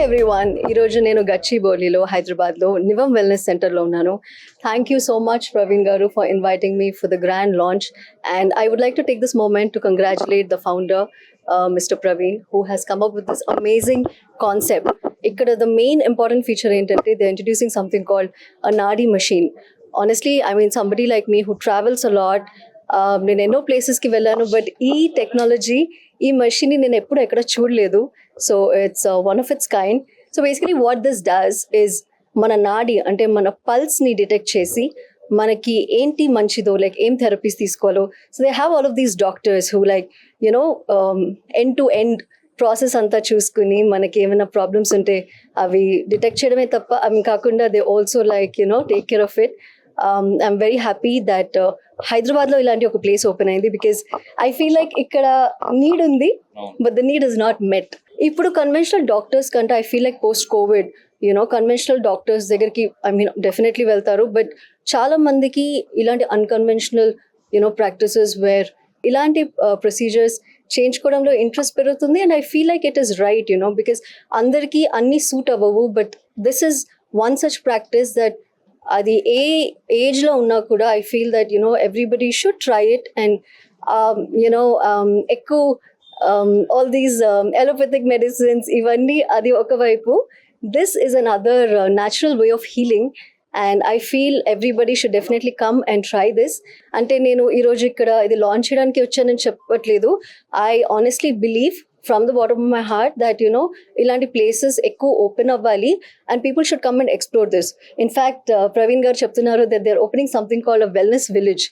Everyone, ఈరోజు నేను గచ్చిబౌలిలో హైదరాబాద్లో నివం వెల్నెస్ సెంటర్లో ఉన్నాను. Thank you so much Praveen గారు for inviting me for the grand launch. And I would like to take this moment to congratulate the founder Mr. Praveen, who has come up with this amazing concept. Ikkada the main important feature ఏంటంటే they're introducing something called a Nadi machine. Honestly, I mean, somebody like me who travels a lot, నేను ఎన్నో ప్లేసెస్కి వెళ్ళాను, but ఈ technology, ఈ మషిన్ని నేను ఎప్పుడు ఎక్కడ చూడలేదు. So it's one of its kind. So basically what this does is మన నాడి అంటే మన పల్స్ని డిటెక్ట్ చేసి మనకి ఏంటి మంచిదో, లైక్ ఏం థెరపీస్ తీసుకోవాలో. So they have all of these doctors who like you know end to end process అంతా చూసుకుని మనకి ఏమైనా ప్రాబ్లమ్స్ ఉంటే అవి డిటెక్ట్ చేయడమే తప్ప అవి కాకుండా they also like you know take care of it. I'm very happy that హైదరాబాద్లో ఇలాంటి ఒక ప్లేస్ ఓపెన్ అయింది, బికాస్ ఐ ఫీల్ లైక్ ఇక్కడ నీడ్ ఉంది, but the need is not met. ఇప్పుడు కన్వెన్షనల్ డాక్టర్స్ కంటే I feel like post Covid conventional doctors దగ్గరికి I mean definitely వెళ్తారు, బట్ చాలా మందికి ఇలాంటి అన్కన్వెన్షనల్ ప్రాక్టీసెస్ వేర్ ఇలాంటి ప్రొసీజర్స్ చేయించుకోవడంలో ఇంట్రెస్ట్ పెరుగుతుంది. And I feel like it is right because అందరికీ అన్నీ సూట్ అవ్వవు, but this is one such practice that అది ఏ ఏజ్లో ఉన్నా కూడా I feel that everybody should try it. And ఎక్కువ ఆల్ దీస్ ఎలోపతిక్ మెడిసిన్స్ ఇవన్నీ అది ఒకవైపు, this is an other natural way of healing. And I feel everybody should definitely come and try this. అంటే నేను ఈరోజు ఇక్కడ ఇది లాంచ్ చేయడానికి వచ్చానని చెప్పట్లేదు. I honestly believe from the bottom of my heart that ilanti places ekku open avvali and people should come and explore this. In fact, Praveen garu cheptunnaru that they're opening something called a wellness village,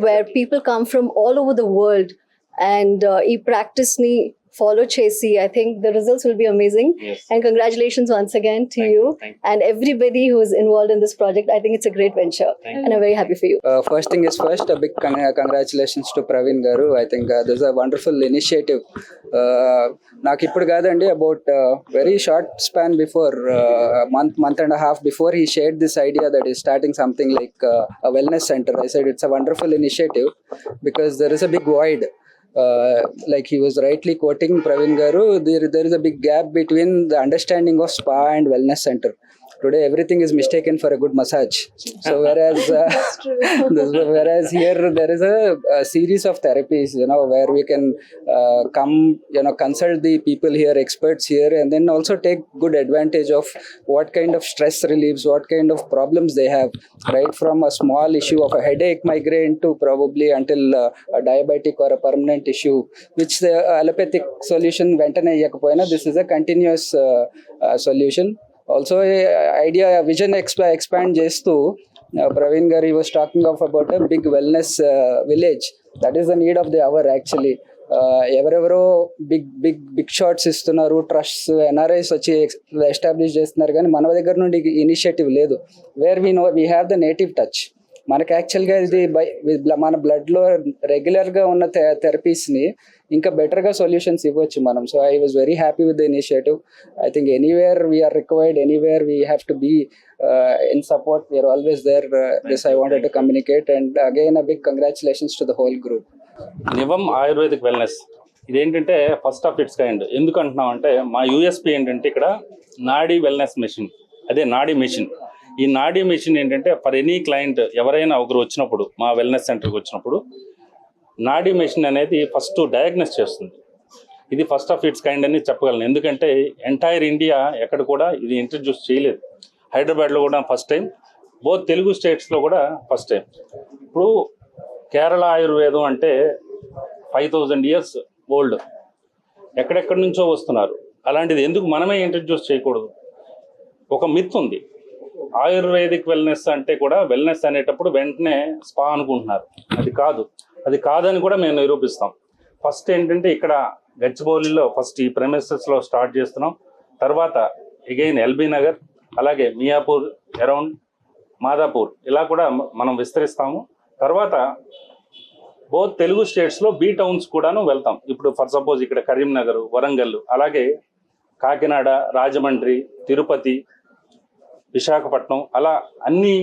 where people come from all over the world and ee practice ni follow chesi. I think the results will be amazing. Yes. And congratulations once again to Thank you and everybody who is involved in this project. I think it's a great venture and I'm very happy for you. First thing is first, a big congratulations to Praveen garu. I think this is a wonderful initiative. నాకు ఇప్పుడు కాదండి, about very short span before, month and a half before, he shared this idea that he's starting something like a wellness center. I said it's a wonderful initiative because there is a big void. Like he was rightly quoting Praveen garu, there is a big gap between the understanding of spa and wellness center. Today everything is mistaken for a good massage. So whereas whereas here there is a series of therapies where we can come consult the people here, experts here, and then also take good advantage of what kind of stress relieves, what kind of problems they have, right from a small issue of a headache, migraine, to probably until a diabetic or a permanent issue, which the allopathic solution ventane iyyakapoyina, this is a continuous solution. Also idea vision expand చేస్తూ Praveen garu, he was talking about a big wellness village. That is the need of the hour actually. ఎవరెవరో big shots ఇస్తున్నారు, trusts, NRIs వచ్చి establish చేస్తున్నారు, కానీ మన దగ్గర నుండి initiative లేదు. Where we have the native touch. మనకి యాక్చువల్గా ఇది మన బ్లడ్లో రెగ్యులర్గా ఉన్న థెరపీస్ని ఇంకా బెటర్గా సొల్యూషన్స్ ఇవ్వచ్చు మనం. So I was very happy with the initiative. I think anywhere we are required, anywhere we have to be in support, we are always there. This I wanted to communicate, and again a big congratulations to the whole group. నివం ayurvedic wellness ఇదేంటంటే first of its kind. ఎందుకు అంటున్నాం అంటే మా USP ఏంటంటే ఇక్కడ నాడీ wellness machine, అదే నాడీ మెషిన్. ఈ నాడీ మెషిన్ ఏంటంటే ఫర్ ఎనీ క్లయింట్ ఎవరైనా ఒకరు వచ్చినప్పుడు మా వెల్నెస్ సెంటర్కి వచ్చినప్పుడు నాడీ మెషిన్ అనేది ఫస్ట్ డయాగ్నోస్ చేస్తుంది. ఇది ఫస్ట్ ఆఫ్ ఇట్స్ కైండ్ అని చెప్పగలను. ఎందుకంటే ఎంటైర్ ఇండియా ఎక్కడ కూడా ఇది ఇంట్రడ్యూస్ చేయలేదు. హైదరాబాద్లో కూడా ఫస్ట్ టైం, బోత్ తెలుగు స్టేట్స్లో కూడా ఫస్ట్ టైం. ఇప్పుడు కేరళ ఆయుర్వేదం అంటే 5000 years ఓల్డ్, ఎక్కడెక్కడి నుంచో వస్తున్నారు. అలాంటిది ఎందుకు మనమే ఇంట్రడ్యూస్ చేయకూడదు? ఒక మిత్ ఉంది, ఆయుర్వేదిక్ వెల్నెస్ అంటే కూడా వెల్నెస్ అనేటప్పుడు వెంటనే స్పా అనుకుంటున్నారు. అది కాదని కూడా మేము నిరూపిస్తాం. ఫస్ట్ ఏంటంటే ఇక్కడ గచ్చిబౌలిలో ఫస్ట్ ఈ ప్రెమిసెస్లో స్టార్ట్ చేస్తున్నాం. తర్వాత అగైన్ ఎల్బీ నగర్, అలాగే మియాపూర్, అరౌండ్ మాదాపూర్, ఇలా కూడా మనం విస్తరిస్తాము. తర్వాత బోత్ తెలుగు స్టేట్స్లో బీ టౌన్స్ కూడాను వెళ్తాం. ఇప్పుడు ఫర్ సపోజ్ ఇక్కడ కరీంనగర్, వరంగల్, అలాగే కాకినాడ, రాజమండ్రి, తిరుపతి, విశాఖపట్నం, అలా అన్ని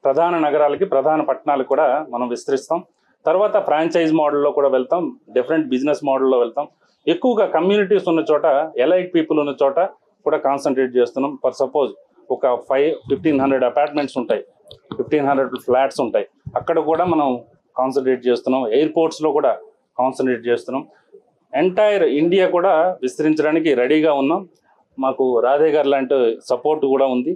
ప్రధాన నగరాలకి, ప్రధాన పట్టణాలకు కూడా మనం విస్తరిస్తాం. తర్వాత ఫ్రాంచైజ్ మోడల్లో కూడా వెళ్తాం, డిఫరెంట్ బిజినెస్ మోడల్లో వెళ్తాం. ఎక్కువగా కమ్యూనిటీస్ ఉన్న చోట, ఎలైట్ పీపుల్ ఉన్న చోట కూడా కాన్సన్ట్రేట్ చేస్తున్నాం. ఫర్ సపోజ్ ఒక 1500 అపార్ట్మెంట్స్ ఉంటాయి, 1500 ఫ్లాట్స్ ఉంటాయి, అక్కడ కూడా మనం కాన్సన్ట్రేట్ చేస్తున్నాం. ఎయిర్పోర్ట్స్లో కూడా కాన్సన్ట్రేట్ చేస్తున్నాం. ఎంటైర్ ఇండియా కూడా విస్తరించడానికి రెడీగా ఉన్నాం. మాకు రాధే గారు లాంటి సపోర్ట్ కూడా ఉంది.